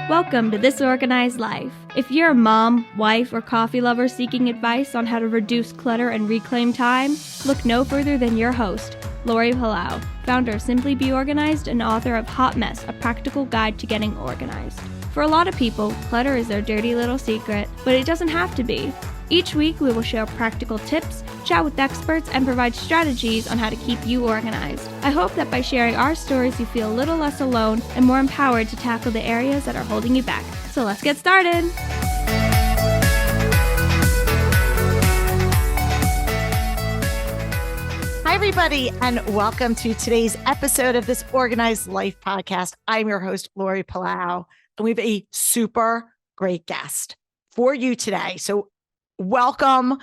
Welcome to This Organized Life. If you're a mom, wife, or coffee lover seeking advice on how to reduce clutter and reclaim time, look no further than your host, Laurie, founder of Simply Be Organized and author of Hot Mess, a practical guide to getting organized. For a lot of people, clutter is their dirty little secret, but it doesn't have to be. Each week, we will share practical tips, chat with experts, and provide strategies on how to keep you organized. I hope that by sharing our stories, you feel a little less alone and more empowered to tackle the areas that are holding you back. So let's get started. Hi, everybody, and welcome to today's episode of This Organized Life podcast. I'm your host, Laurie, and we have a super great guest for you today. So welcome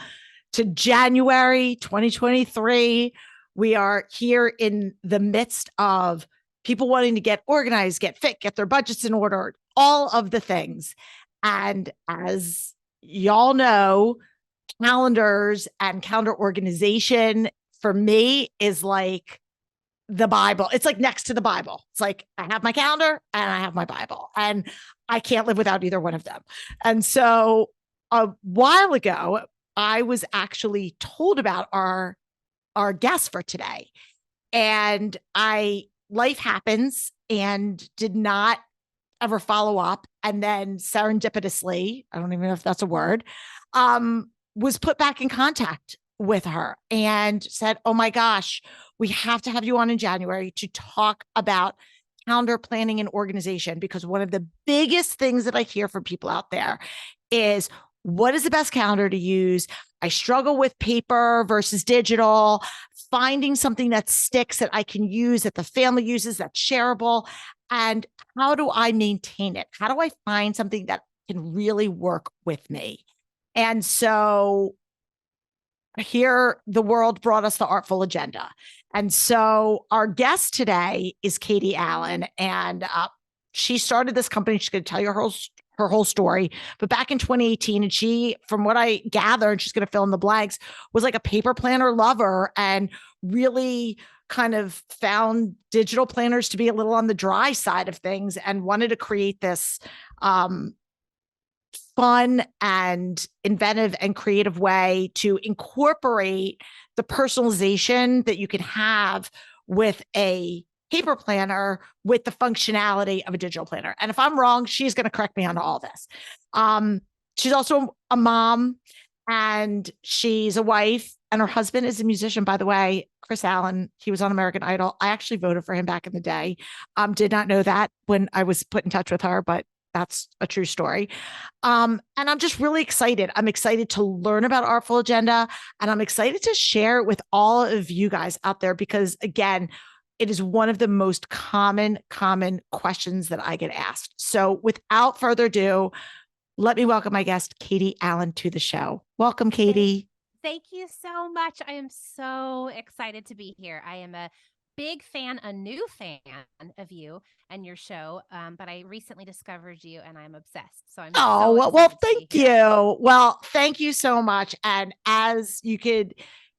to January 2023. We are here in the midst of people wanting to get organized, get fit, get their budgets in order, all of the things. And as y'all know, calendars and calendar organization for me is like the Bible. It's like next to the Bible. It's like I have my calendar and I have my Bible, and I can't live without either one of them. And so a while ago, I was actually told about our guest for today, and life happens and did not ever follow up. And then serendipitously, I don't even know if that's a word, was put back in contact with her and said, "Oh my gosh, we have to have you on in January to talk about calendar planning and organization," because one of the biggest things that I hear from people out there is, what is the best calendar to use? I struggle with paper versus digital, finding something that sticks that I can use, that the family uses, that's shareable. And how do I maintain it? How do I find something that can really work with me? And so here, the world brought us the Artful Agenda. And so our guest today is Katy Allen, and she started this company. She's going to tell you her whole story. But back in 2018, and she, from what I gathered, she's going to fill in the blanks, was like a paper planner lover and really kind of found digital planners to be a little on the dry side of things and wanted to create this fun and inventive and creative way to incorporate the personalization that you can have with a paper planner with the functionality of a digital planner. And if I'm wrong, she's going to correct me on all this. She's also a mom, and she's a wife, and her husband is a musician, by the way, Kris Allen. He was on American Idol. I actually voted for him back in the day. Did not know that when I was put in touch with her, but that's a true story. And I'm just really excited. I'm excited to learn about Artful Agenda, and I'm excited to share it with all of you guys out there, because again, it is one of the most common questions that I get asked. So without further ado, let me welcome my guest, Katy Allen, to the show. Welcome, Katy. Thank you so much. I am so excited to be here. I am a big fan, a new fan of you and your show. But I recently discovered you and I'm obsessed. So I'm thank you. Well, thank you so much. And as you could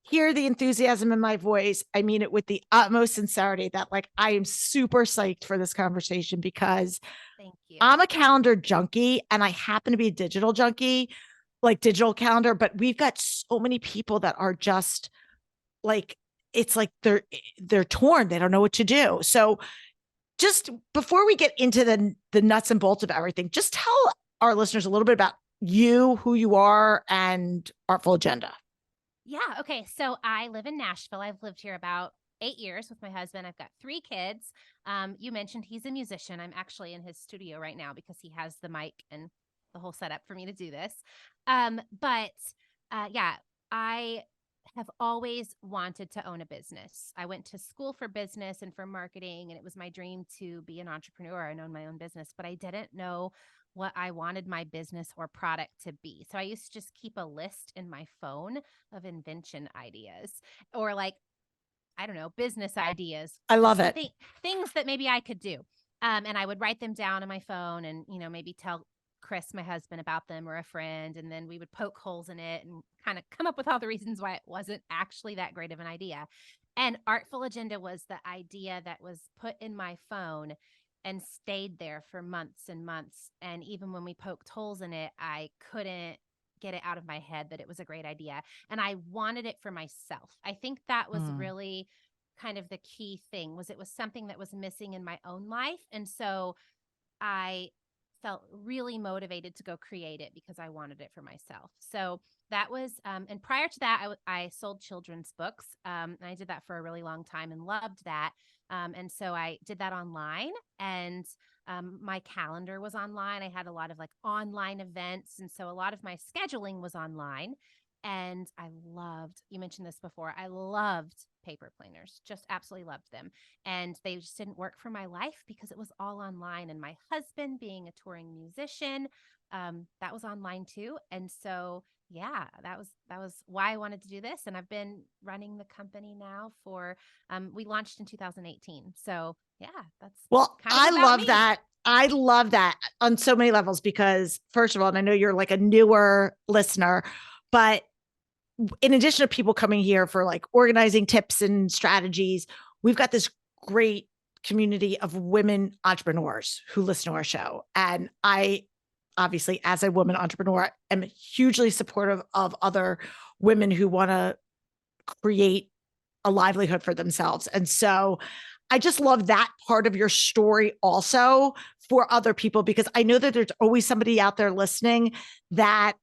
hear the enthusiasm in my voice, I mean it with the utmost sincerity that like I am super psyched for this conversation, because thank you. I'm a calendar junkie and I happen to be a digital junkie, like digital calendar, but we've got so many people that are just like, it's like they're torn. They don't know what to do. So just before we get into the nuts and bolts of everything, just tell our listeners a little bit about you, who you are, and Artful Agenda. Yeah. Okay. So I live in Nashville. I've lived here about 8 years with my husband. I've got 3 kids. You mentioned he's a musician. I'm actually in his studio right now because he has the mic and the whole setup for me to do this. Yeah, I have always wanted to own a business. I went to school for business and for marketing, and it was my dream to be an entrepreneur and own my own business, but I didn't know what I wanted my business or product to be. So I used to just keep a list in my phone of invention ideas, or like, I don't know, business ideas. I love it. Things that maybe I could do. And I would write them down on my phone and, maybe tell Kris, my husband, about them, or a friend. And then we would poke holes in it and kind of come up with all the reasons why it wasn't actually that great of an idea. And Artful Agenda was the idea that was put in my phone and stayed there for months and months. And even when we poked holes in it, I couldn't get it out of my head that it was a great idea. And I wanted it for myself. I think that was really kind of the key thing, was it was something that was missing in my own life. And so I felt really motivated to go create it because I wanted it for myself. So that was, and prior to that, I sold children's books. And I did that for a really long time and loved that. And so I did that online, and my calendar was online. I had a lot of like online events. And so a lot of my scheduling was online. And I loved, you mentioned this before, I loved paper planners, just absolutely loved them. And they just didn't work for my life because it was all online. And my husband, being a touring musician, that was online too. And so, yeah, that was why I wanted to do this. And I've been running the company now for, we launched in 2018. So yeah, that's Well, kind of I about love me. that. I love that on so many levels because, first of all, and I know you're like a newer listener, but in addition to people coming here for like organizing tips and strategies, we've got this great community of women entrepreneurs who listen to our show. And I, obviously, as a woman entrepreneur, am hugely supportive of other women who want to create a livelihood for themselves. And so I just love that part of your story also for other people, because I know that there's always somebody out there listening that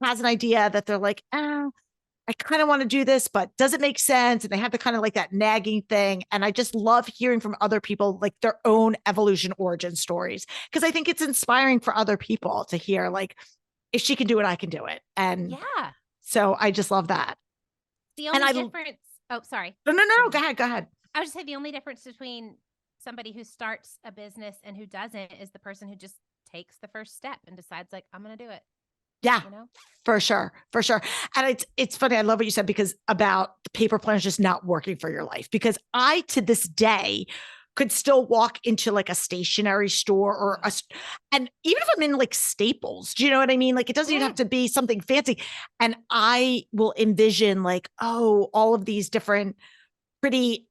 has an idea that they're like, I kind of want to do this, but does it make sense? And they have the kind of like that nagging thing. And I just love hearing from other people, like their own evolution origin stories, because I think it's inspiring for other people to hear, like, if she can do it, I can do it. And Yeah. so I just love that. The And only difference, oh, sorry. No, go ahead. I would just say the only difference between somebody who starts a business and who doesn't is the person who just takes the first step and decides, like, I'm going to do it. Yeah, You know? for sure. And it's funny. I love what you said, because about the paper planners just not working for your life, because I, to this day, could still walk into like a stationery store and even if I'm in like Staples, do you know what I mean? Like, it doesn't even have to be something fancy. And I will envision like, oh, all of these different pretty,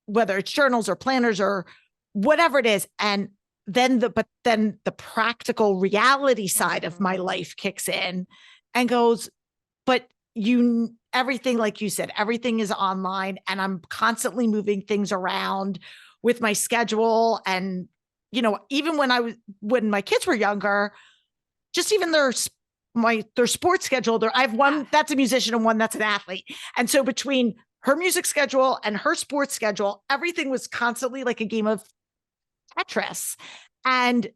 whether it's journals or planners or whatever it is. And then the practical reality side of my life kicks in and goes, but everything, like you said, everything is online, and I'm constantly moving things around with my schedule. And, even when my kids were younger, just even their sports schedule, I have one that's a musician and one that's an athlete. And so between her music schedule and her sports schedule, everything was constantly like a game of Tetris. And,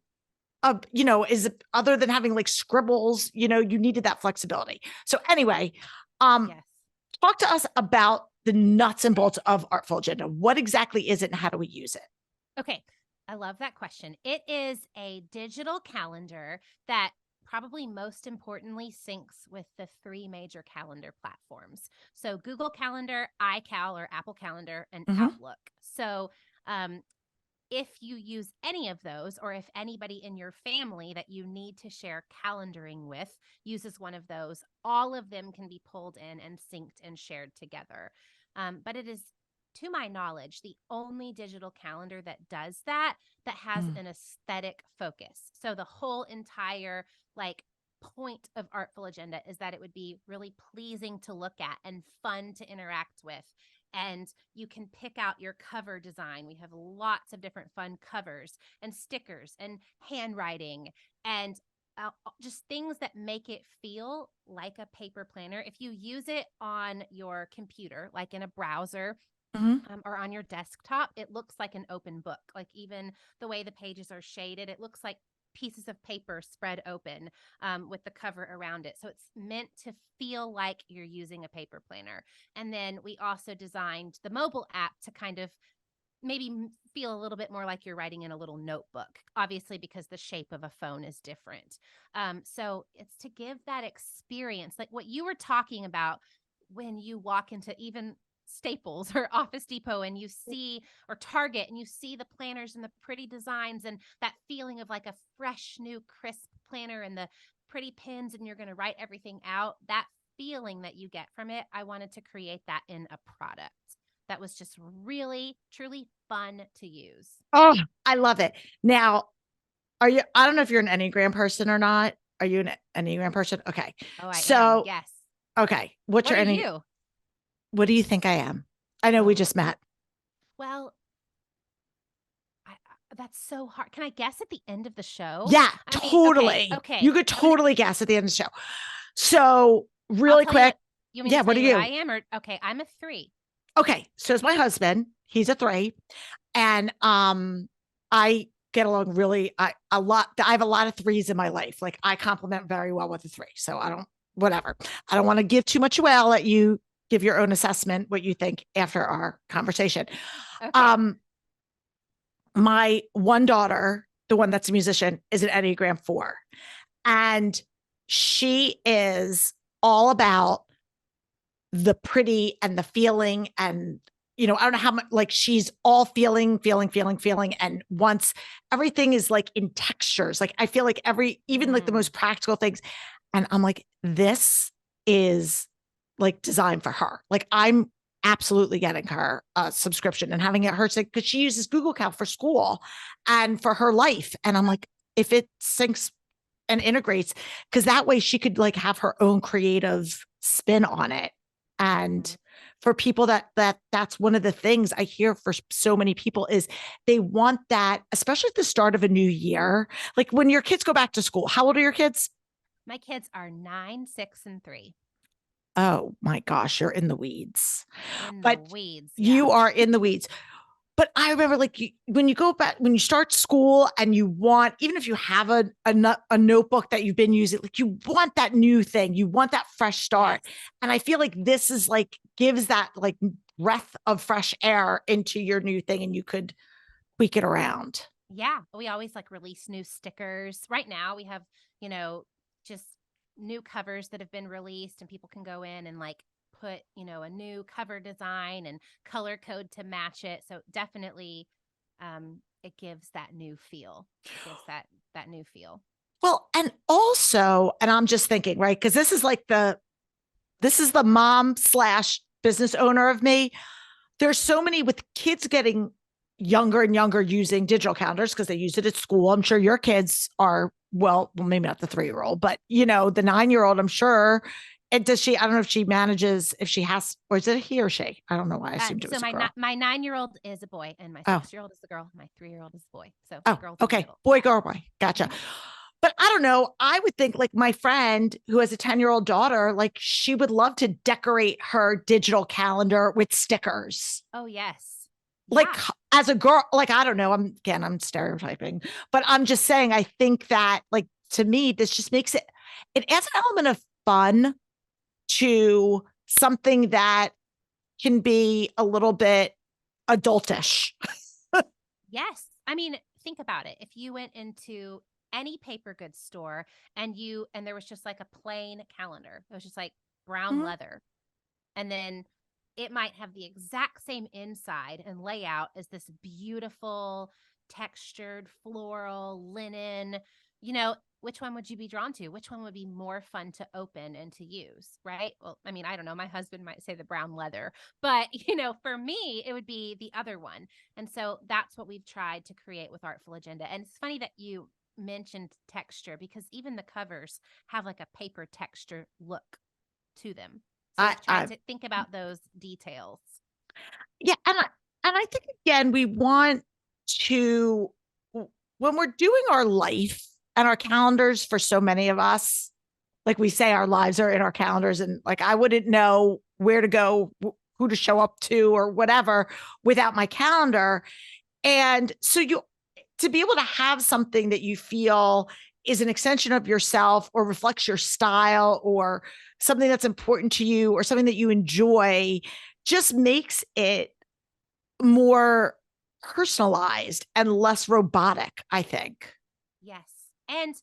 is other than having like scribbles, you needed that flexibility. So anyway, Yes. talk to us about the nuts and bolts of Artful Agenda. What exactly is it and how do we use it? Okay. I love that question. It is a digital calendar that probably most importantly syncs with the 3 major calendar platforms. So Google Calendar, iCal or Apple Calendar, and Outlook. So if you use any of those, or if anybody in your family that you need to share calendaring with uses one of those, all of them can be pulled in and synced and shared together. But it is, to my knowledge, the only digital calendar that does that has an aesthetic focus. So the whole entire point of Artful Agenda is that it would be really pleasing to look at and fun to interact with. And you can pick out your cover design. We have lots of different fun covers and stickers and handwriting and just things that make it feel like a paper planner. If you use it on your computer, like in a browser, or on your desktop, it looks like an open book. Like even the way the pages are shaded, it looks like pieces of paper spread open with the cover around it. So it's meant to feel like you're using a paper planner. And then we also designed the mobile app to kind of maybe feel a little bit more like you're writing in a little notebook, obviously, because the shape of a phone is different. So it's to give that experience, like what you were talking about when you walk into even Staples or Office Depot and you see, or Target, and you see the planners and the pretty designs and that feeling of like a fresh, new, crisp planner and the pretty pins, and you're going to write everything out. That feeling that you get from it, I wanted to create that in a product that was just really, truly fun to use. Oh, I love it. Now, I don't know if you're an Enneagram person or not. Are you an Enneagram person? Okay. Oh, I am. So, Yes. okay. What's What your are you? What do you think I am? I know we Oh, just met. well, that's so hard. Can I guess at the end of the show? Yeah, I mean, totally. okay. You could totally guess at the end of the show. So, I'll really tell you. quick. You mean to Yeah, tell what are you what I you? am? Or okay, I'm a 3. Okay, so is my husband. He's a 3. And I get along really a lot. I have a lot of 3s in my life. Like I compliment very well with a 3. So I don't whatever. I don't want to give too much away. I'll let you give your own assessment, what you think after our conversation. Okay. My one daughter, the one that's a musician, is an Enneagram 4. And she is all about the pretty and the feeling and I don't know how much like she's all feeling and once everything is like in textures. Like I feel like even like the most practical things. And I'm like, this is like designed for her. Like I'm absolutely getting her a subscription and having it her because she uses Google Cal for school and for her life. And I'm like, if it syncs and integrates, because that way she could like have her own creative spin on it. And for people that's one of the things I hear for so many people is they want that, especially at the start of a new year. Like when your kids go back to school, how old are your kids? My kids are 9, 6, and 3. Oh my gosh, you're in the weeds. In the But weeds. you Yeah. are in the weeds. But I remember like when you go back, when you start school and you want, even if you have a notebook that you've been using, like you want that new thing, you want that fresh start. Yes. And I feel like this is like, gives that like breath of fresh air into your new thing and you could tweak it around. Yeah. We always like release new stickers. Right now we have, just new covers that have been released and people can go in and like put, a new cover design and color code to match it. So definitely it gives that new feel. It gives that new feel. Well, and also, and I'm just thinking, right? Because this is the mom / business owner of me. There's so many with kids getting younger and younger using digital calendars because they use it at school. I'm sure your kids are, well, maybe not the 3-year-old, but the 9-year-old, I'm sure. And does she, I don't know if she manages, if she has, or is it a he or she? I don't know why I assumed it was a girl. My 9-year-old is a boy and my 6-year-old is a girl. My 3-year-old is a boy. So girls in the Okay. middle. Boy, girl, boy. Gotcha. But I don't know. I would think like my friend who has a 10-year-old daughter, like she would love to decorate her digital calendar with stickers. Oh, yes. Like as a girl, like, I don't know. I'm stereotyping, but I'm just saying, I think that like, to me, this just makes it adds an element of fun to something that can be a little bit adultish. Yes. I mean, think about it. If you went into any paper goods store and there was just like a plain calendar, it was just like brown leather. And then it might have the exact same inside and layout as this beautiful textured floral linen, which one would you be drawn to? Which one would be more fun to open and to use, right? Well, I mean, I don't know. My husband might say the brown leather, but for me, it would be the other one. And so that's what we've tried to create with Artful Agenda. And it's funny that you mentioned texture because even the covers have like a paper texture look to them. So we've tried to think about those details. Yeah. And I think, again, we want to, when we're doing our life and our calendars, for so many of us, like we say, our lives are in our calendars, and like I wouldn't know where to go, who to show up to or whatever without my calendar. And so to be able to have something that you feel is an extension of yourself or reflects your style or something that's important to you or something that you enjoy just makes it more personalized and less robotic, I think. Yes. And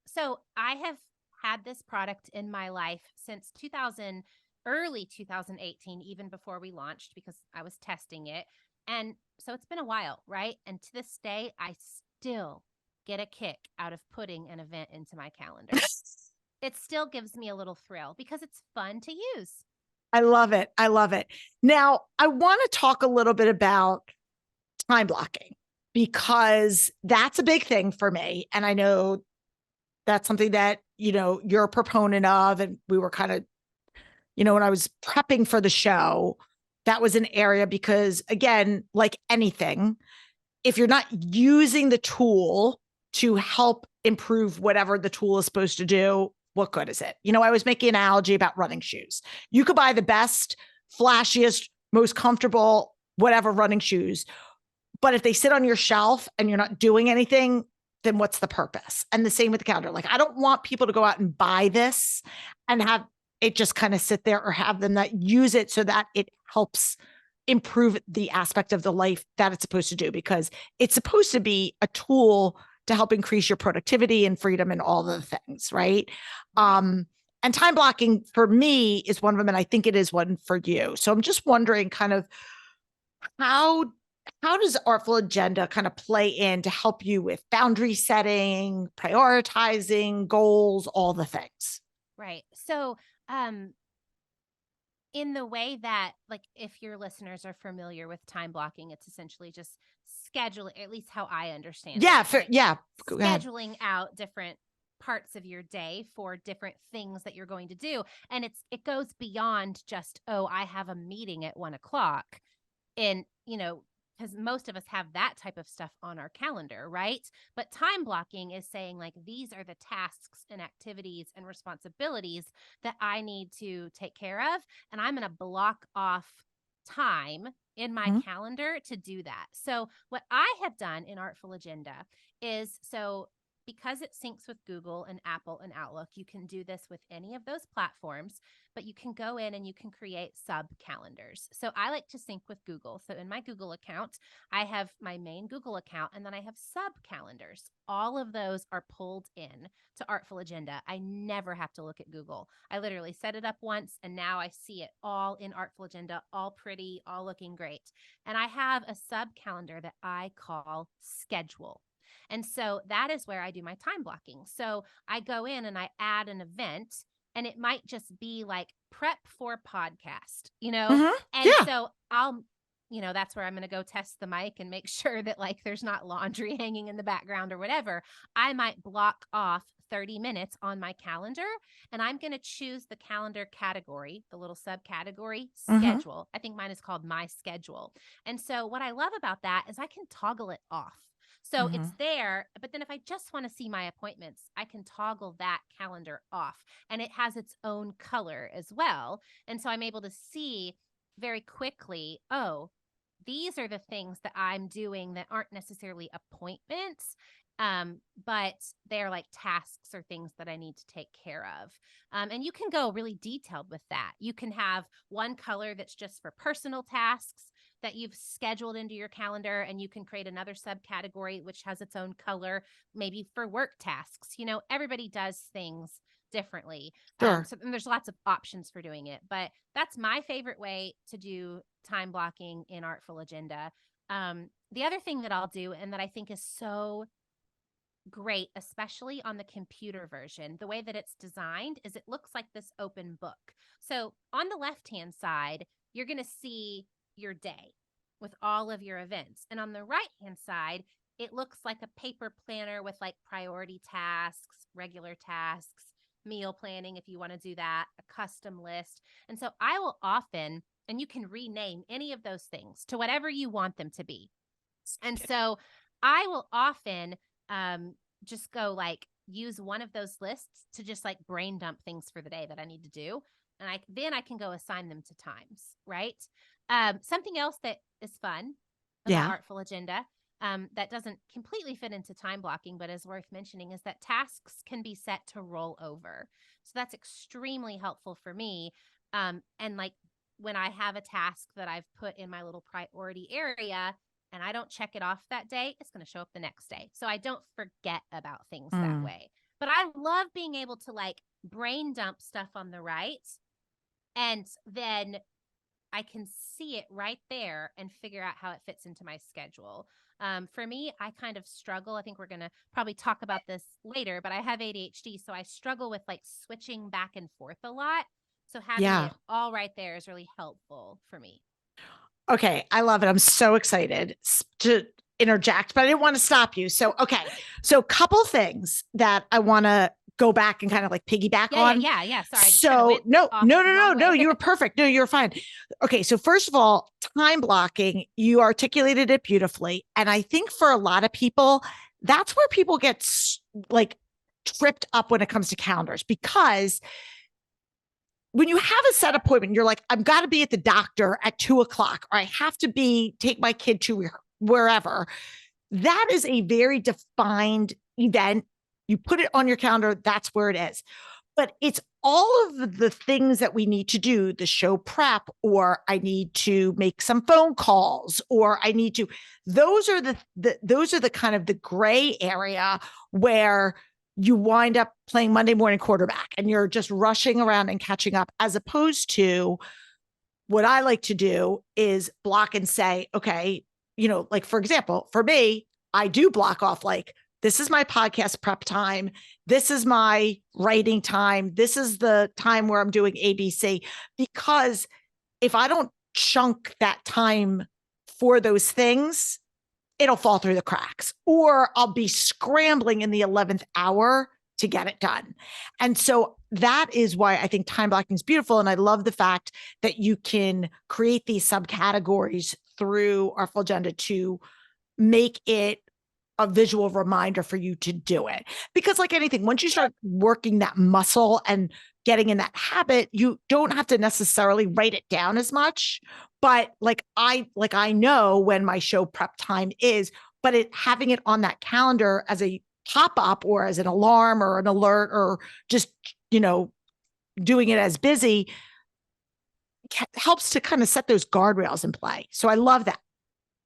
so I have had this product in my life since early 2018, even before we launched, because I was testing it. And so it's been a while, right? And to this day, I still get a kick out of putting an event into my calendar. It still gives me a little thrill because it's fun to use. I love it. I love it. Now, I want to talk a little bit about time blocking because that's a big thing for me. And I know that's something that, you're a proponent of. And we were kind of, when I was prepping for the show, that was an area because, again, like anything, if you're not using the tool to help improve whatever the tool is supposed to do, what good is it? I was making an analogy about running shoes. You could buy the best, flashiest, most comfortable, whatever running shoes. But if they sit on your shelf and you're not doing anything, then what's the purpose? And the same with the calendar. Like, I don't want people to go out and buy this and have it just kind of sit there, or have them not use it so that it helps improve the aspect of the life that it's supposed to do, because it's supposed to be a tool to help increase your productivity and freedom and all the things, right? And time blocking for me is one of them, and I think it is one for you. So I'm just wondering kind of how does Artful Agenda kind of play in to help you with boundary setting, prioritizing, goals, all the things? Right. So, in the way that, like, if your listeners are familiar with time blocking, it's essentially just scheduling, at least how I understand Yeah. it. Right? Yeah. Go ahead. Scheduling out different parts of your day for different things that you're going to do. And it goes beyond just, oh, I have a meeting at 1:00. And, because most of us have that type of stuff on our calendar, right? But time blocking is saying, like, these are the tasks and activities and responsibilities that I need to take care of. And I'm going to block off time in my calendar to do that. So what I have done in Artful Agenda is, because it syncs with Google and Apple and Outlook, you can do this with any of those platforms, but you can go in and you can create sub calendars. So I like to sync with Google. So in my Google account, I have my main Google account, and then I have sub calendars. All of those are pulled in to Artful Agenda. I never have to look at Google. I literally set it up once, and now I see it all in Artful Agenda, all pretty, all looking great. And I have a sub calendar that I call Schedule. And so that is where I do my time blocking. So I go in and I add an event, and it might just be like prep for podcast, And so I'll, that's where I'm going to go test the mic and make sure that, like, there's not laundry hanging in the background or whatever. I might block off 30 minutes on my calendar, and I'm going to choose the calendar category, the little subcategory, schedule. I think mine is called My Schedule. And so what I love about that is I can toggle it off. So it's there, but then if I just want to see my appointments, I can toggle that calendar off, and it has its own color as well. And so I'm able to see very quickly, oh, these are the things that I'm doing that aren't necessarily appointments, but they're like tasks or things that I need to take care of. And you can go really detailed with that. You can have one color that's just for personal tasks that you've scheduled into your calendar, and you can create another subcategory which has its own color, maybe for work tasks. Everybody does things differently. Sure. So there's lots of options for doing it, but that's my favorite way to do time blocking in Artful Agenda. The other thing that I'll do, and that I think is so great, especially on the computer version, the way that it's designed is it looks like this open book. So on the left-hand side, you're going to see your day with all of your events. And on the right-hand side, it looks like a paper planner with like priority tasks, regular tasks, meal planning if you want to do that, a custom list. And so I will often, and you can rename any of those things to whatever you want them to be. And so I will often just go like use one of those lists to just like brain dump things for the day that I need to do. And then I can go assign them to times, right? Something else that is fun about Artful Agenda that doesn't completely fit into time blocking, but is worth mentioning, is that tasks can be set to roll over. So that's extremely helpful for me. And like when I have a task that I've put in my little priority area and I don't check it off that day, it's going to show up the next day. So I don't forget about things that way. But I love being able to like brain dump stuff on the right, and then I can see it right there and figure out how it fits into my schedule. For me, I kind of struggle. I think we're going to probably talk about this later, but I have ADHD, so I struggle with like switching back and forth a lot. So having it all right there is really helpful for me. Okay. I love it. I'm so excited to interject, but I didn't want to stop you. So, okay. So couple things that I want to go back and kind of like piggyback on. Yeah. Sorry. So no, you were perfect. No, you're fine. Okay. So first of all, time blocking, you articulated it beautifully. And I think for a lot of people, that's where people get like tripped up when it comes to calendars, because when you have a set appointment, you're like, I've got to be at the doctor at 2:00, or I have to take my kid to wherever. That is a very defined event. You put it on your calendar. That's where it is. But it's all of the things that we need to do, the show prep, or I need to make some phone calls, or I need to, those are the kind of the gray area where you wind up playing Monday morning quarterback and you're just rushing around and catching up, as opposed to what I like to do is block and say, okay, like for example, for me, I do block off like, this is my podcast prep time. This is my writing time. This is the time where I'm doing ABC, because if I don't chunk that time for those things, it'll fall through the cracks, or I'll be scrambling in the 11th hour to get it done. And so that is why I think time blocking is beautiful. And I love the fact that you can create these subcategories through Artful Agenda to make it a visual reminder for you to do it. Because like anything, once you start working that muscle and getting in that habit, you don't have to necessarily write it down as much. But I know when my show prep time is, but having it on that calendar as a pop-up or as an alarm or an alert, or just, doing it as busy, helps to kind of set those guardrails in play. So I love that.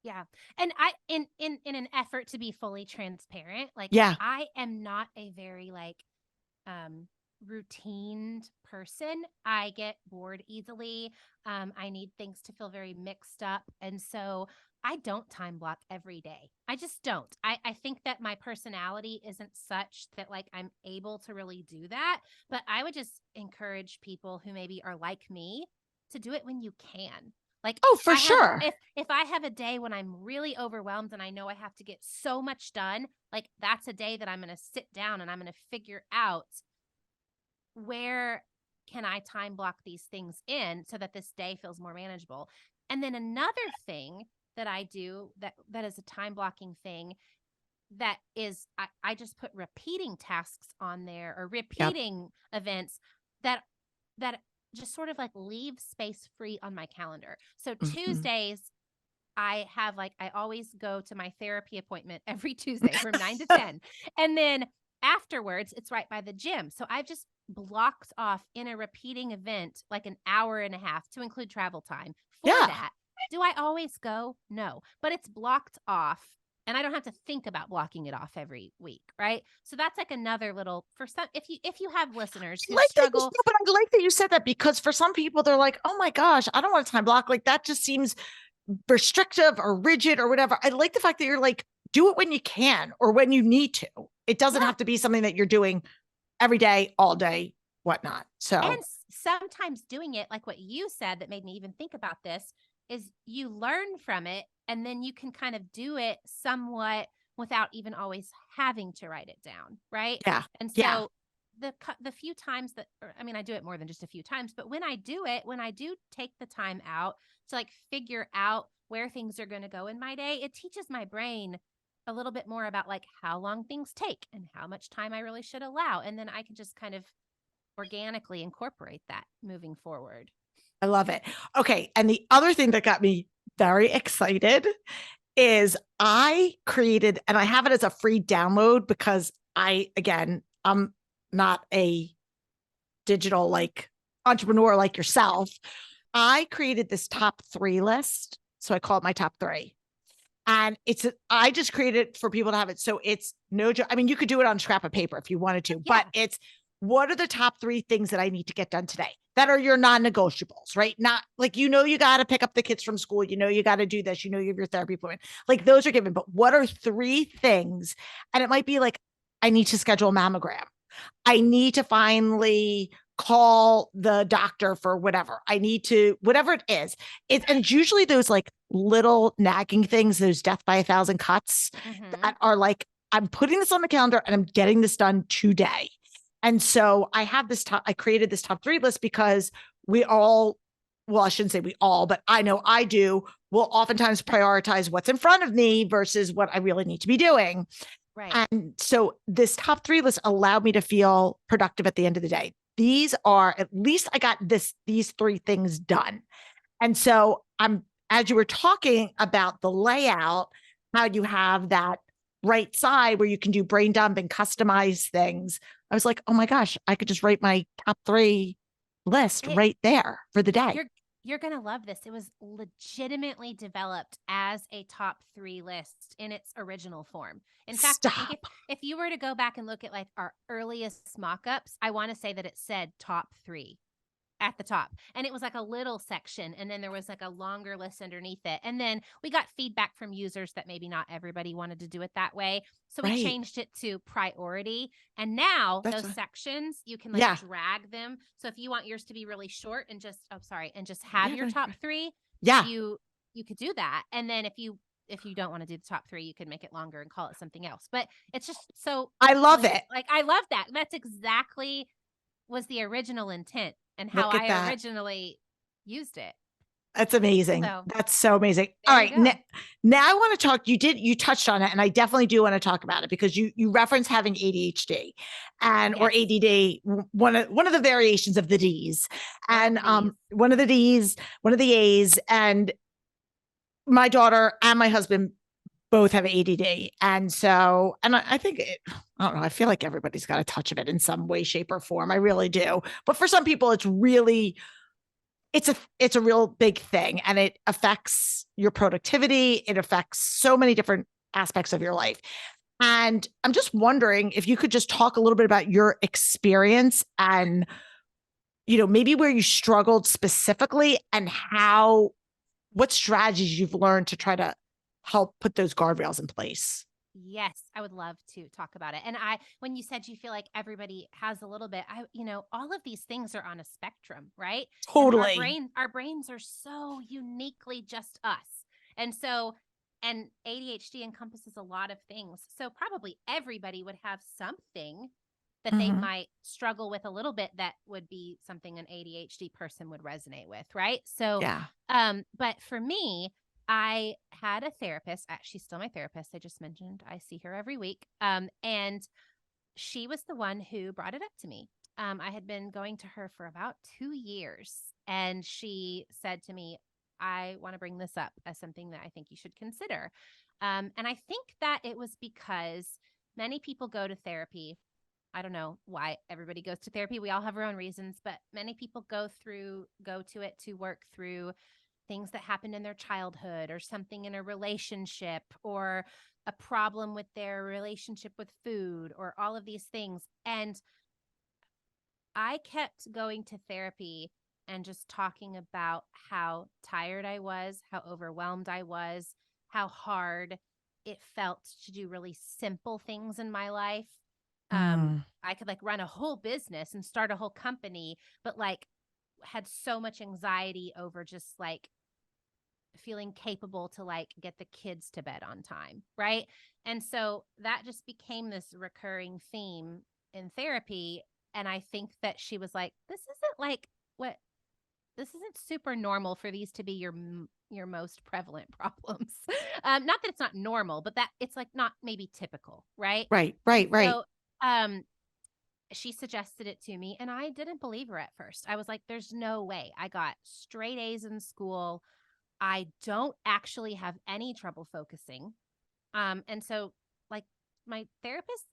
Yeah. And I, in an effort to be fully transparent, I am not a very routine person. I get bored easily. I need things to feel very mixed up. And so I don't time block every day. I just don't. I think that my personality isn't such that I'm able to really do that. But I would just encourage people who maybe are like me to do it when you can. For sure. If I have a day when I'm really overwhelmed and I know I have to get so much done, that's a day that I'm going to sit down and I'm going to figure out where can I time block these things in so that this day feels more manageable. And then another thing that I do that is a time blocking thing, that is I just put repeating tasks on there, or repeating events that just sort of leave space free on my calendar. So Tuesdays, I have I always go to my therapy appointment every Tuesday from 9 to 10. And then afterwards, it's right by the gym. So I've just blocked off in a repeating event, an hour and a half to include travel time for that. Do I always go? No, but it's blocked off. And I don't have to think about blocking it off every week, right? So that's another little, for some, if you have listeners who struggle. But I like that you said that, because for some people, they're like, oh my gosh, I don't want to time block. That just seems restrictive or rigid or whatever. I like the fact that you're do it when you can or when you need to. It doesn't have to be something that you're doing every day, all day, whatnot. So, and sometimes doing it, like what you said that made me even think about this, is you learn from it, and then you can kind of do it somewhat without even always having to write it down, right? Yeah. And so the few times that, I do it more than just a few times, but when I do take the time out to figure out where things are going to go in my day, it teaches my brain a little bit more about how long things take and how much time I really should allow. And then I can just kind of organically incorporate that moving forward. I love it. Okay. And the other thing that got me very excited is I created, and I have it as a free download because I'm not a digital entrepreneur like yourself. I created this top 3 list. So I call it my top 3. And I just created it for people to have it. So it's no joke. You could do it on a scrap of paper if you wanted to, but it's, what are the top 3 things that I need to get done today that are your non-negotiables, right? Not you got to pick up the kids from school. You got to do this. You have your therapy appointment. Those are given, but what are 3 things? And it might be I need to schedule a mammogram. I need to finally call the doctor for whatever. I need to, whatever it is. And it's usually those like little nagging things, those death by 1,000 cuts that are like, I'm putting this on the calendar and I'm getting this done today. And so I have I created this top 3 list because we all, well, I shouldn't say we all, but I know I do, will oftentimes prioritize what's in front of me versus what I really need to be doing. Right. And so this top 3 list allowed me to feel productive at the end of the day. These are, at least I got these 3 things done. And so as you were talking about the layout, how you have that right side where you can do brain dump and customize things, I was like, oh my gosh, I could just write my top 3 list right there for the day. You're going to love this. It was legitimately developed as a top 3 list in its original form. In fact, I think if you were to go back and look at like our earliest mock-ups, I want to say that it said top 3 at the top. And it was like a little section. And then there was like a longer list underneath it. And then we got feedback from users that maybe not everybody wanted to do it that way. So we changed it to priority. And now those sections, you can like drag them. So if you want yours to be really short and just have your top 3, you could do that. And then if you don't want to do the top 3, you can make it longer and call it something else. But it's just so I love it. Like I love that. That's exactly was the original intent and how I originally used it. That's amazing. That's so amazing. All right. Now I want to talk, you touched on it, and I definitely do want to talk about it because you reference having ADHD or ADD, one of the variations of the Ds, and one of the Ds, one of the A's, and my daughter and my husband both have ADD. And so, and I think, I don't know, I feel like everybody's got a touch of it in some way, shape, or form. I really do. But for some people, it's a real big thing, and it affects your productivity. It affects so many different aspects of your life. And I'm just wondering if you could just talk a little bit about your experience and, maybe where you struggled specifically and what strategies you've learned to try to help put those guardrails in place. Yes, I would love to talk about it. And when you said you feel like everybody has a little bit, all of these things are on a spectrum, right? Totally. Our brains are so uniquely just us. And ADHD encompasses a lot of things. So probably everybody would have something that they might struggle with a little bit that would be something an ADHD person would resonate with, right? So, but for me, I had a therapist. She's still my therapist. I just mentioned I see her every week. And she was the one who brought it up to me. I had been going to her for about 2 years, and she said to me, I want to bring this up as something that I think you should consider. And I think that it was because many people go to therapy. I don't know why everybody goes to therapy. We all have our own reasons, but many people go to it to work through things that happened in their childhood or something in a relationship or a problem with their relationship with food or all of these things. And I kept going to therapy and just talking about how tired I was, how overwhelmed I was, how hard it felt to do really simple things in my life. I could like run a whole business and start a whole company, but like had so much anxiety over just like feeling capable to like get the kids to bed on time. Right. And so that just became this recurring theme in therapy. And I think that she was like, this isn't super normal for these to be your most prevalent problems. Not that it's not normal, but that it's like not maybe typical. Right. Right. So, she suggested it to me and I didn't believe her at first. I was like, there's no way. I got straight A's in school. I don't actually have any trouble focusing. And so like my therapist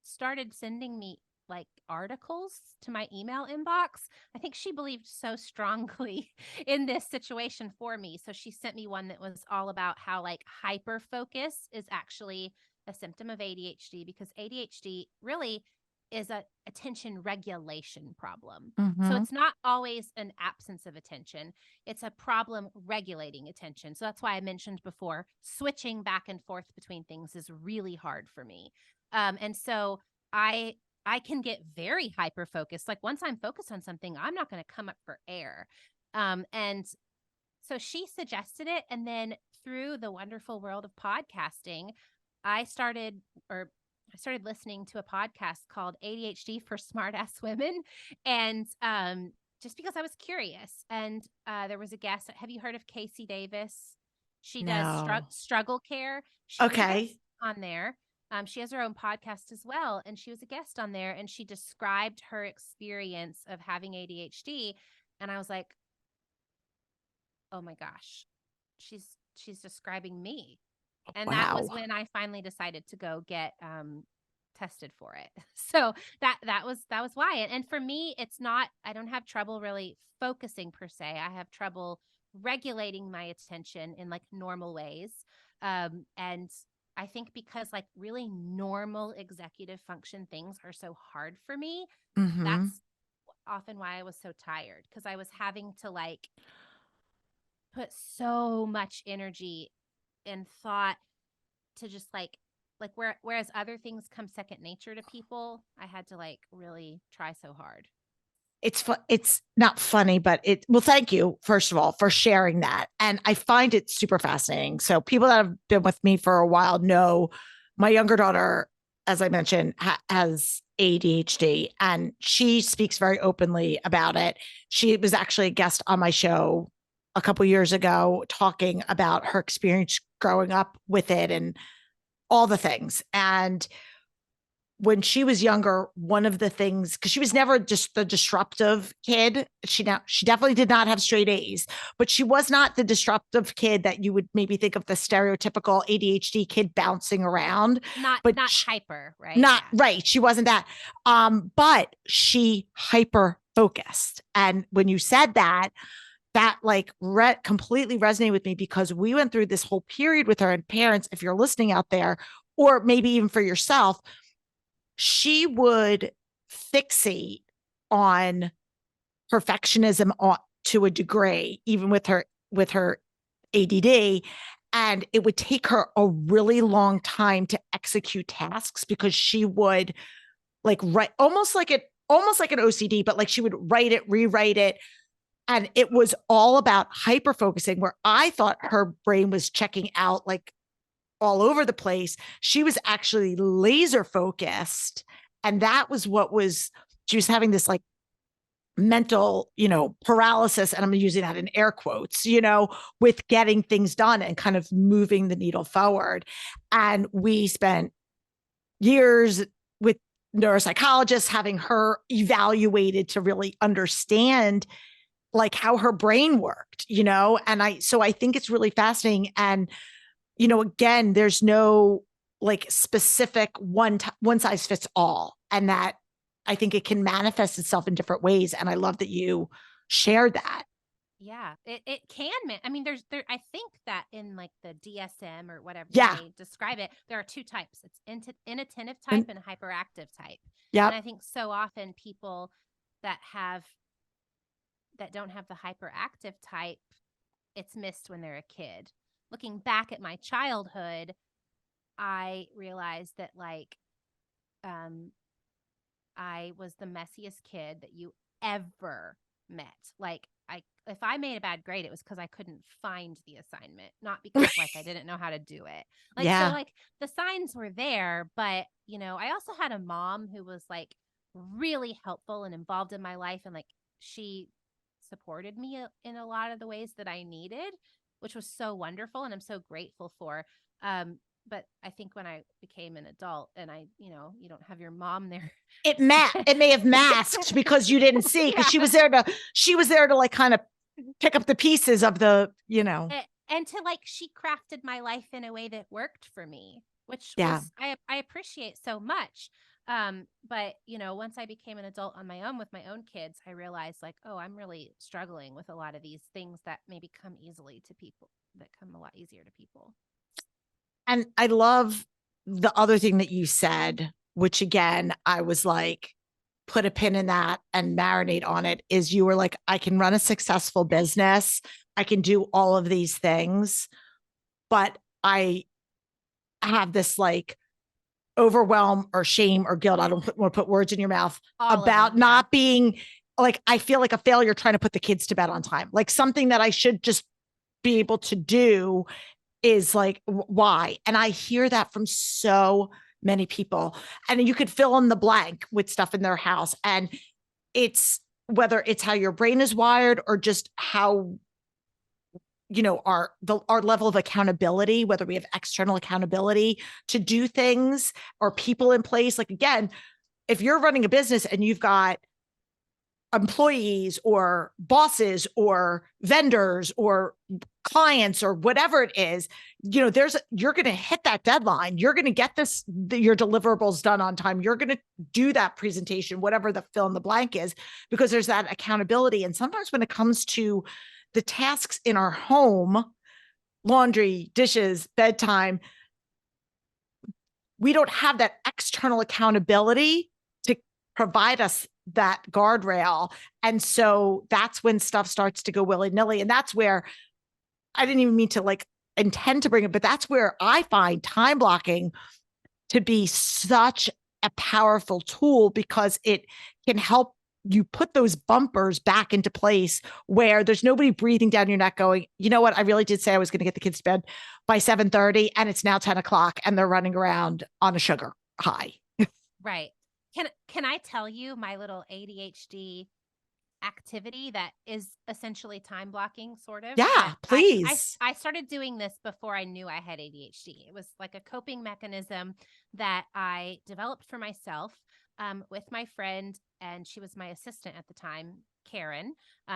started sending me like articles to my email inbox. I think she believed so strongly in this situation for me. So she sent me one that was all about how like hyper focus is actually a symptom of ADHD, because ADHD really is a attention regulation problem. So it's not always an absence of attention. It's a problem regulating attention. So that's why I mentioned before, switching back and forth between things is really hard for me. And so I I can get very hyper focused. Like once I'm focused on something, I'm not going to come up for air. And so she suggested it. And then through the wonderful world of podcasting, I started listening to a podcast called ADHD for Smart Ass Women. And just because I was curious. And there was a guest. Have you heard of Casey Davis? She does No. struggle care. She was a Okay. guest on there. She has her own podcast as well. And she was a guest on there and she described her experience of having ADHD. And I was like, oh my gosh, she's describing me. And that was Wow. when I finally decided to go get tested for it. So that was why. And for me, it's not, I don't have trouble really focusing per se. I have trouble regulating my attention in like normal ways. And I think because like really normal executive function things are so hard for me, Mm-hmm. that's often why I was so tired, because I was having to like put so much energy and thought to just like whereas other things come second nature to people, I had to like really try so hard. It's not funny, but well, thank you, first of all, for sharing that. And I find it super fascinating. So people that have been with me for a while know my younger daughter, as I mentioned, has ADHD, and she speaks very openly about it. She was actually a guest on my show a couple years ago talking about her experience growing up with it and all the things. And when she was younger, one of the things, because she was never just the disruptive kid, she definitely did not have straight A's, but she was not the disruptive kid that you would maybe think of, the stereotypical ADHD kid bouncing around. Not hyper, right? Not right. She wasn't that. But she hyper focused. And when you said that like completely resonated with me, because we went through this whole period with her. And parents, if you're listening out there, or maybe even for yourself, she would fixate on perfectionism to a degree, even with her ADD. And it would take her a really long time to execute tasks, because she would like write almost like an OCD, but like she would write it, rewrite it. And it was all about hyper focusing, where I thought her brain was checking out like all over the place. She was actually laser focused. And that was she was having this like mental, paralysis. And I'm using that in air quotes, with getting things done and kind of moving the needle forward. And we spent years with neuropsychologists having her evaluated to really understand like how her brain worked, and so I think it's really fascinating. And, again, there's no like specific one size fits all, and that I think it can manifest itself in different ways. And I love that you shared that. Yeah, it can. I mean, I think that in like the DSM or whatever they describe it, there are two types. It's inattentive type and hyperactive type. Yeah. And I think so often people that don't have the hyperactive type, it's missed when they're a kid. Looking back at my childhood, I realized that like I was the messiest kid that you ever met. Like if I made a bad grade, it was because I couldn't find the assignment, not because like I didn't know how to do it. Like, so like the signs were there, but I also had a mom who was like really helpful and involved in my life. And like, she supported me in a lot of the ways that I needed, which was so wonderful. And I'm so grateful for. But I think when I became an adult and you don't have your mom there. It may have masked because you didn't see, because she was there to like kind of pick up the pieces of the, and to like, she crafted my life in a way that worked for me, which was, I appreciate so much. But once I became an adult on my own with my own kids, I realized like, oh, I'm really struggling with a lot of these things that maybe come easily to people, that come a lot easier to people. And I love the other thing that you said, which again, I was like, put a pin in that and marinate on it, is you were like, I can run a successful business. I can do all of these things, but I have this like overwhelm or shame or guilt. I don't want to put words in your mouth about not being like, I feel like a failure trying to put the kids to bed on time. Like something that I should just be able to do is like, why? And I hear that from so many people. And you could fill in the blank with stuff in their house. And it's whether it's how your brain is wired or just how, our level of accountability, whether we have external accountability to do things or people in place. Like, again, if you're running a business and you've got employees or bosses or vendors or clients or whatever it is, you're going to hit that deadline. You're going to get your deliverables done on time. You're going to do that presentation, whatever the fill in the blank is, because there's that accountability. And sometimes when it comes to the tasks in our home, laundry, dishes, bedtime, we don't have that external accountability to provide us that guardrail. And so that's when stuff starts to go willy-nilly. And that's where I didn't even mean to like intend to bring it, but that's where I find time blocking to be such a powerful tool, because it can help you put those bumpers back into place where there's nobody breathing down your neck going, you know what? I really did say I was going to get the kids to bed by 7:30 and it's now 10 o'clock and they're running around on a sugar high. Right. Can I tell you my little ADHD activity that is essentially time blocking, sort of? Yeah, please. I started doing this before I knew I had ADHD. It was like a coping mechanism that I developed for myself with my friend, and she was my assistant at the time, Karen.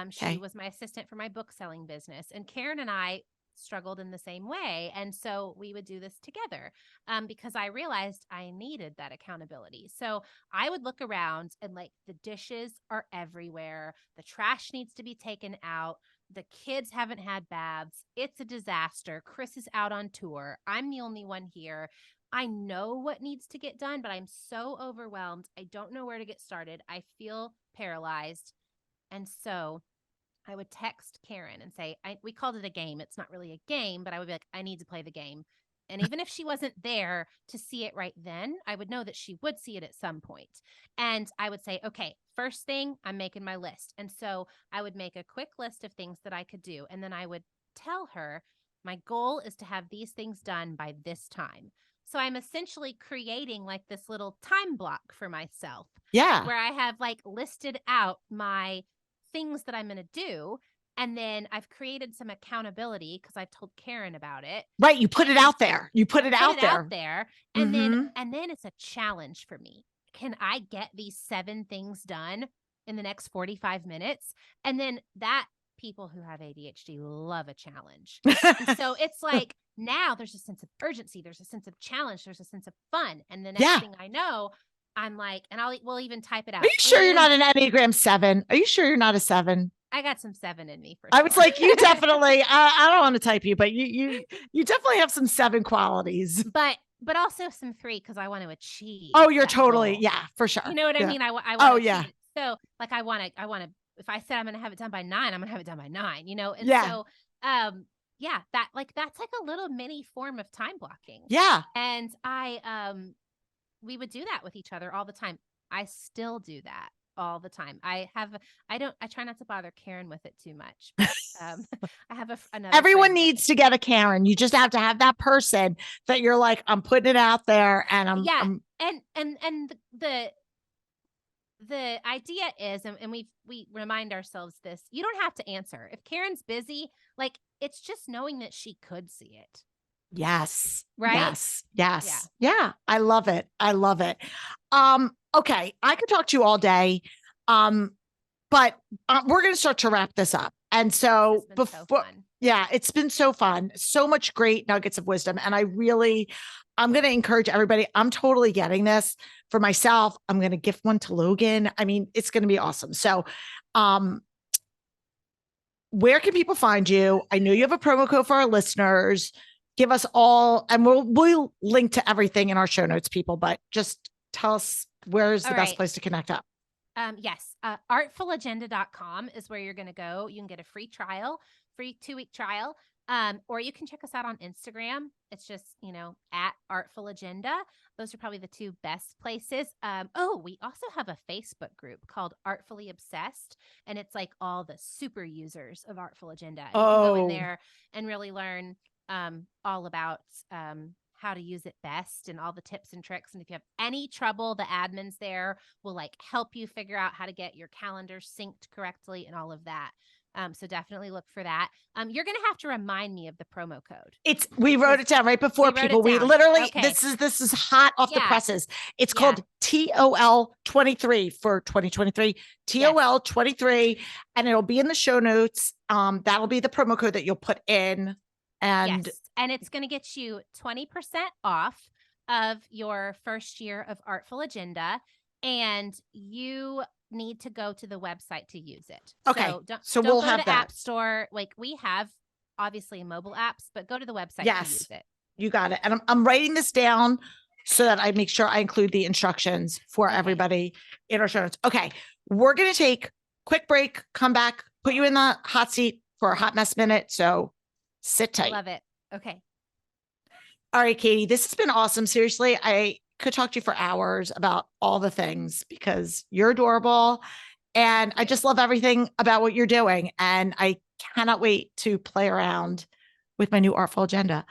She was my assistant for my book selling business, and Karen and I struggled in the same way. And so we would do this together because I realized I needed that accountability. So I would look around and like the dishes are everywhere. The trash needs to be taken out. The kids haven't had baths. It's a disaster. Kris is out on tour. I'm the only one here. I know what needs to get done, but I'm so overwhelmed. I don't know where to get started. I feel paralyzed. And so I would text Karen and say, we called it a game. It's not really a game, but I would be like, I need to play the game. And even if she wasn't there to see it right then, I would know that she would see it at some point. And I would say, okay, first thing, I'm making my list. And so I would make a quick list of things that I could do. And then I would tell her, my goal is to have these things done by this time. So I'm essentially creating like this little time block for myself. Yeah. Where I have like listed out my things that I'm going to do. And then I've created some accountability because I've told Karen about it. Right. You put it out there. Out there. And then it's a challenge for me. Can I get these 7 things done in the next 45 minutes? And then people who have ADHD love a challenge. And so it's like, now there's a sense of urgency. There's a sense of challenge. There's a sense of fun. And the next thing I know, I'm like, and we'll even type it out. Are you sure you're not an Enneagram 7? Are you sure you're not a 7? I got some 7 in me. I was like, you definitely, I don't want to type you, but you definitely have some 7 qualities. But also some 3, because I want to achieve. Oh, you're totally, goal. yeah, for sure. You know what I mean? I want to achieve it. So like, I want to, if I said I'm going to have it done by 9, I'm going to have it done by 9, And so, that's like a little mini form of time blocking. Yeah. And we would do that with each other all the time. I still do that all the time. I try not to bother Karen with it too much. But, I have another. Everyone needs to get a Karen. You just have to have that person that you're like, I'm putting it out there, and and the idea is, and we remind ourselves this: you don't have to answer if Karen's busy. Like, it's just knowing that she could see it. Yes. Right. Yes. Yeah. I love it. Okay. I could talk to you all day. But we're going to start to wrap this up. And so it's been so fun. So much great nuggets of wisdom. And I'm going to encourage everybody. I'm totally getting this for myself. I'm going to gift one to Logan. I mean, it's going to be awesome. So, where can people find you? I know you have a promo code for our listeners. Give us all, and we'll link to everything in our show notes, people, but just tell us where's the best place to connect up. Yes. Artfulagenda.com is where you're going to go. You can get a free 2-week trial. Or you can check us out on Instagram. It's just, at Artful Agenda. Those are probably the two best places. We also have a Facebook group called Artfully Obsessed, and it's like all the super users of Artful Agenda. And you can go in there and really learn all about how to use it best and all the tips and tricks. And if you have any trouble, the admins there will like help you figure out how to get your calendar synced correctly and all of that. So definitely look for that. You're going to have to remind me of the promo code. We wrote it down right before, people. We literally, this is hot off the presses. It's called TOL 23 for 2023, TOL 23, and it'll be in the show notes. That'll be the promo code that you'll put in. And it's going to get you 20% off of your first year of Artful Agenda. And you need to go to the website to use it. Okay. So we'll go have to the that. App Store. Like we have obviously mobile apps, but go to the website to use it. You got it. And I'm writing this down so that I make sure I include the instructions for everybody in our show notes. Okay. We're going to take a quick break, come back, put you in the hot seat for a hot mess minute. So sit tight. Love it. Okay. All right, Katy, this has been awesome. Seriously, I could talk to you for hours about all the things because you're adorable and I just love everything about what you're doing. And I cannot wait to play around with my new Artful Agenda.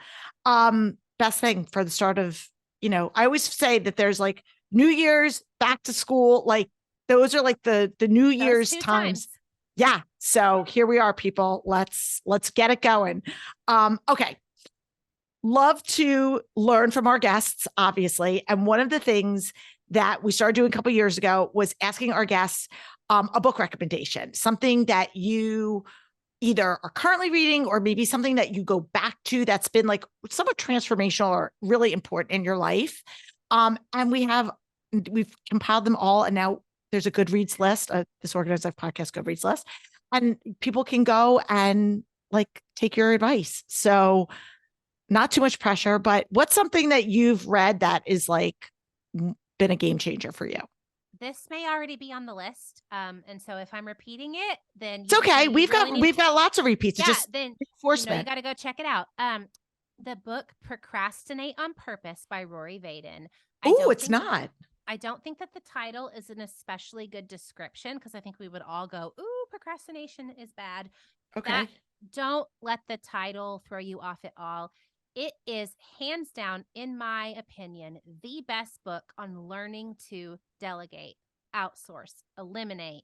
Best thing for the start of, I always say that there's like New Year's, back to school, like those are like the New Year's times. Yeah. So here we are, people. Let's get it going. Okay. Love to learn from our guests, obviously. And one of the things that we started doing a couple of years ago was asking our guests a book recommendation, something that you either are currently reading or maybe something that you go back to that's been like somewhat transformational or really important in your life. And we've compiled them all. And now there's a Goodreads list, this Organized Life podcast Goodreads list, and people can go and like take your advice. So not too much pressure, but what's something that you've read that is like been a game changer for you? This may already be on the list. And so if I'm repeating it, then it's okay. We've got lots of repeats. Then you got to go check it out. The book Procrastinate on Purpose by Rory Vaden. I don't think that the title is an especially good description because I think we would all go, ooh, procrastination is bad. Okay. Don't let the title throw you off at all. It is hands down, in my opinion, the best book on learning to delegate, outsource, eliminate,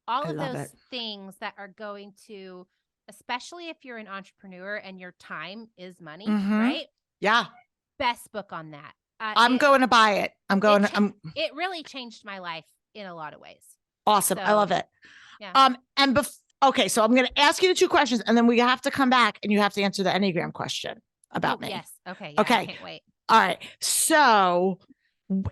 all of those things that are going to, especially if you're an entrepreneur and your time is money, right? Yeah. Best book on that. I'm going to buy it. It really changed my life in a lot of ways. Awesome. I love it. Yeah. Okay. So I'm going to ask you the two questions and then we have to come back and you have to answer the Enneagram question about me. Yes. Okay. Yeah, okay. I can't wait. All right. So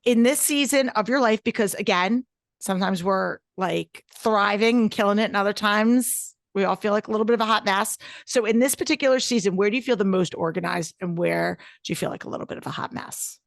in this season of your life, because again, sometimes we're like thriving and killing it. And other times we all feel like a little bit of a hot mess. So in this particular season, where do you feel the most organized and where do you feel like a little bit of a hot mess?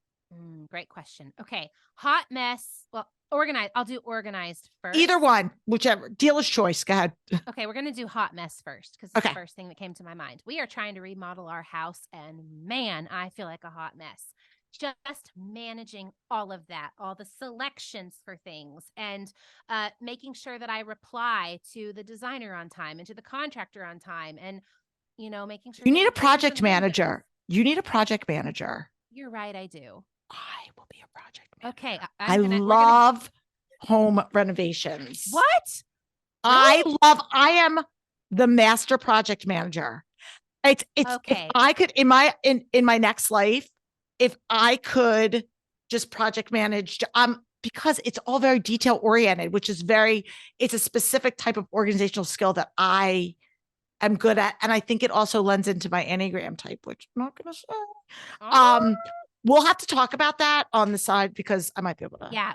Great question. Okay. Hot mess. Well, organized. I'll do organized first. Either one, whichever. Dealer's choice. Go ahead. Okay. We're going to do hot mess first because it's the first thing that came to my mind. We are trying to remodel our house and man, I feel like a hot mess. Just managing all of that, all the selections for things and making sure that I reply to the designer on time and to the contractor on time and, making sure. You need a project manager. You need a project manager. You're right. I do. I will be a project manager. Okay. I love home renovations. What? Really? I am the master project manager. It's okay. If I could in my next life, if I could just project manage, because it's all very detail oriented, which is it's a specific type of organizational skill that I am good at. And I think it also lends into my Enneagram type, which I'm not going to say. We'll have to talk about that on the side because I might be able to. Yeah.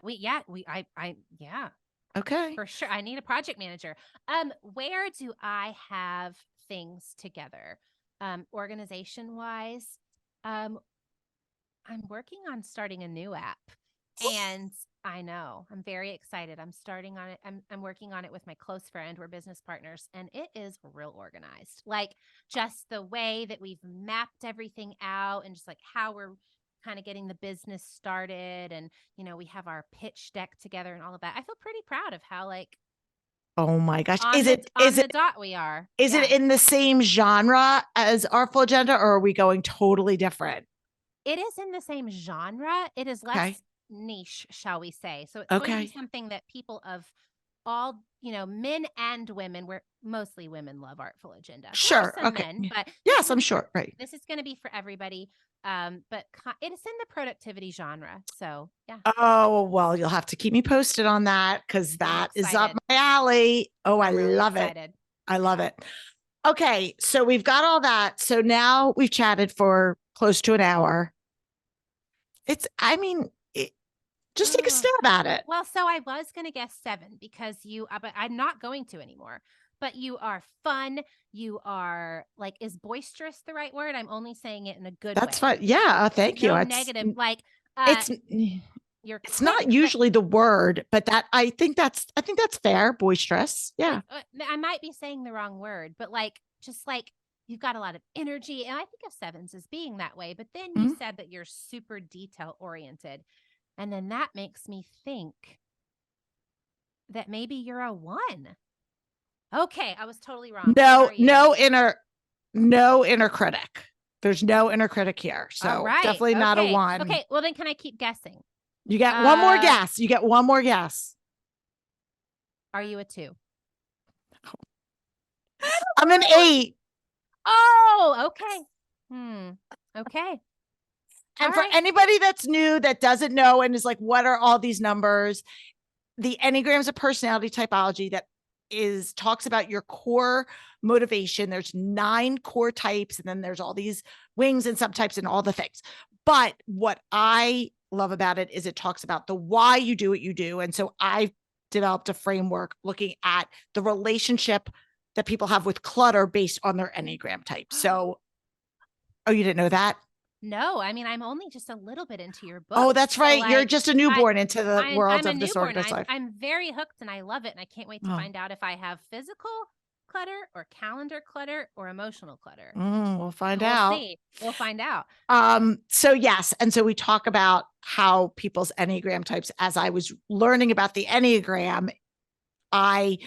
Okay. For sure. I need a project manager. Where do I have things together? Organization wise, I'm working on starting a new app and I know. I'm very excited. I'm starting on it. I'm working on it with my close friend. We're business partners, and it is real organized. Like just the way that we've mapped everything out and just like how we're kind of getting the business started. And, we have our pitch deck together and all of that. I feel pretty proud of how like Oh my gosh. on Is the it on the dot we are. is Yeah. it in the same genre as Artful Agenda, or are we going totally different? It is in the same genre. It is less Okay. niche, shall we say. So it's going to be Okay. something that people of all, men and women, where mostly women love Artful Agenda. There are Sure. some Okay. men, but Yes, I'm sure. Right. this is going to be for everybody. But it is in the productivity genre. So yeah. Oh, well, you'll have to keep me posted on that because that is up Excited. my alley. Oh, I I'm really love it. excited. I love it. Okay. So we've got all that. So now we've chatted for close to an hour. Just take a Oh, stab at it. well, so I was going to guess 7 because but I'm not going to anymore. But you are fun. You are like, is boisterous the right word? I'm only saying it in a good That's way. fine. Yeah. Thank you. No negative. Like, It's, you're it's quick, not but usually the word, but I think that's fair. Boisterous. Yeah. like, I might be saying the wrong word, but like, just like you've got a lot of energy. And I think of 7s as being that way. But then you Mhm. said that you're super detail oriented. And then that makes me think that maybe you're a 1. Okay, I was totally wrong. What No, are you? no inner critic. There's no inner critic here. All So right. definitely not a Okay. 1. Okay. Well, then can I keep guessing? You get one more Uh, guess. You get one more guess. are you a 2? I'm an 8. Oh, okay. Okay. And All for right. anybody that's new that doesn't know and is like, what are all these numbers? The Enneagram's a personality typology that talks about your core motivation. There's 9 core types, and then there's all these wings and subtypes and all the things. But what I love about it is it talks about the why you do what you do. And so I developed a framework looking at the relationship that people have with clutter based on their Enneagram type. So, oh, you didn't know that? No, I mean, I'm only just a little bit into your book. Oh, that's So, right. You're like, just a newborn into the world I'm a of this newborn. organized life. I'm very hooked and I love it. And I can't wait to Oh. find out if I have physical clutter or calendar clutter or emotional clutter. We'll find We'll out. see. We'll find out. So yes. And so we talk about how people's Enneagram types, as I was learning about the Enneagram, I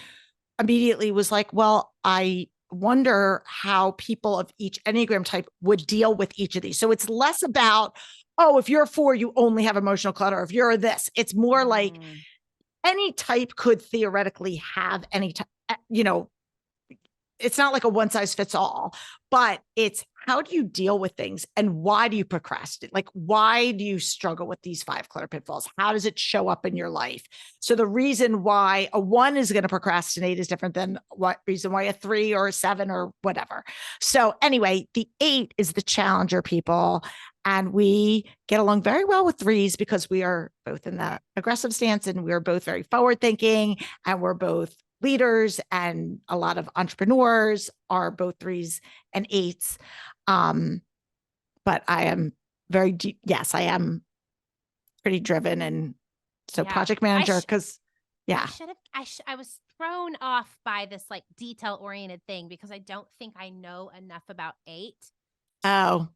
immediately was like, well, I wonder how people of each Enneagram type would deal with each of these. So it's less about, oh, if you're a 4, you only have emotional clutter. If you're this, it's more like any type could theoretically have any type, it's not like a one size fits all, but it's how do you deal with things and why do you procrastinate? Like, why do you struggle with these 5 clutter pitfalls? How does it show up in your life? So the reason why a 1 is going to procrastinate is different than what reason why a 3 or a 7 or whatever. So anyway, the 8 is the challenger people. And we get along very well with 3s because we are both in the aggressive stance and we're both very forward thinking and we're both leaders, and a lot of entrepreneurs are both 3s and 8s. But I am yes, I am pretty driven. And so project manager, because I was thrown off by this like detail oriented thing because I don't think I know enough about 8. Oh,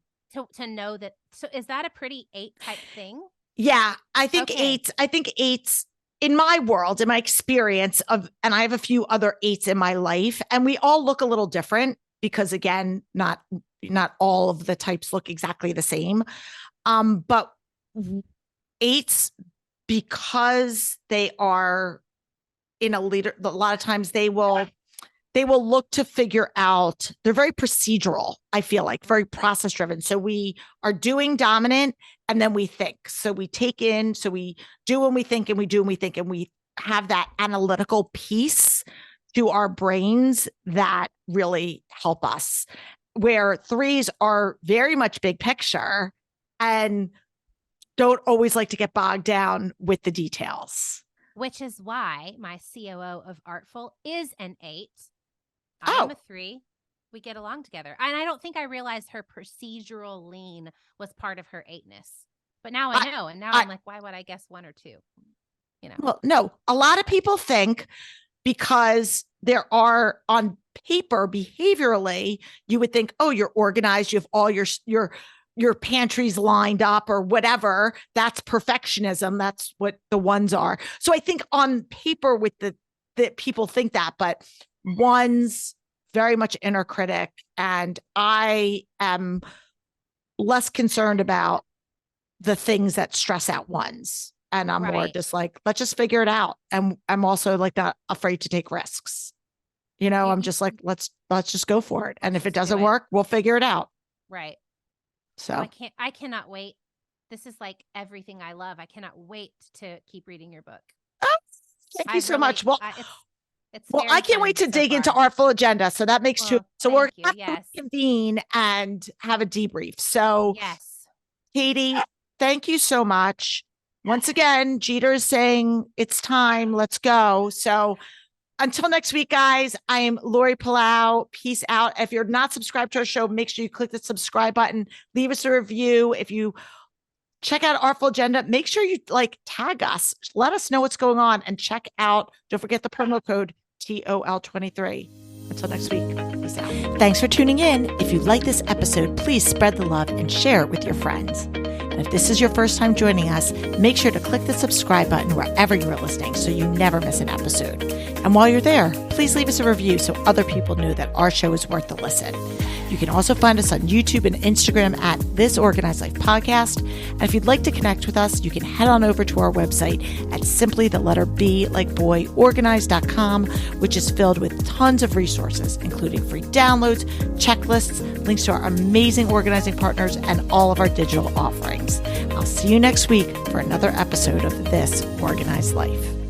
to know that. So is that a pretty 8 type thing? Yeah, I think Okay. 8s in my world, in my experience and I have a few other 8s in my life, and we all look a little different because again, not all of the types look exactly the same. But 8s, because they are in a leader, a lot of times they will look to figure out, they're very procedural, I feel like, very process driven. So we are doing dominant and then we think. So we take in, so we do when we think and we do when we think, and we have that analytical piece to our brains that really help us. Where 3s are very much big picture and don't always like to get bogged down with the details. Which is why my COO of Artful is an 8. Oh. I'm a 3. We get along together. And I don't think I realized her procedural lean was part of her 8ness. But now I know. And now I'm like, why would I guess 1 or 2? Well, no, a lot of people think because there are on paper behaviorally, you would think, oh, you're organized. You have all your pantries lined up or whatever. That's perfectionism. That's what the ones are. So I think on paper with the people think that, but one's very much inner critic. And I am less concerned about the things that stress out ones. And I'm more just like, let's just figure it out. And I'm also like not afraid to take risks. I'm just like, let's just go for it. And if it doesn't work, we'll figure it out. Right. So I cannot wait. This is like everything I love. I cannot wait to keep reading your book. Oh, thank you so much. Well, it's I can't wait to dig into Artful Agenda. So that makes two. So we're going to convene and have a debrief. So yes, Katy, thank you so much. Once again, Jeter is saying it's time. Let's go. So until next week, guys, I am Laurie Palau. Peace out. If you're not subscribed to our show, make sure you click the subscribe button. Leave us a review. If you check out Artful Agenda, make sure you tag us. Let us know what's going on and check out. Don't forget the promo code TOL23. Until next week, peace out. Thanks for tuning in. If you like this episode, please spread the love and share it with your friends. And if this is your first time joining us, make sure to click the subscribe button wherever you are listening so you never miss an episode. And while you're there, please leave us a review so other people know that our show is worth the listen. You can also find us on YouTube and Instagram at This Organized Life Podcast. And if you'd like to connect with us, you can head on over to our website at simply the letter B like boy organized.com, which is filled with tons of resources, including free downloads, checklists, links to our amazing organizing partners, and all of our digital offerings. I'll see you next week for another episode of This Organized Life.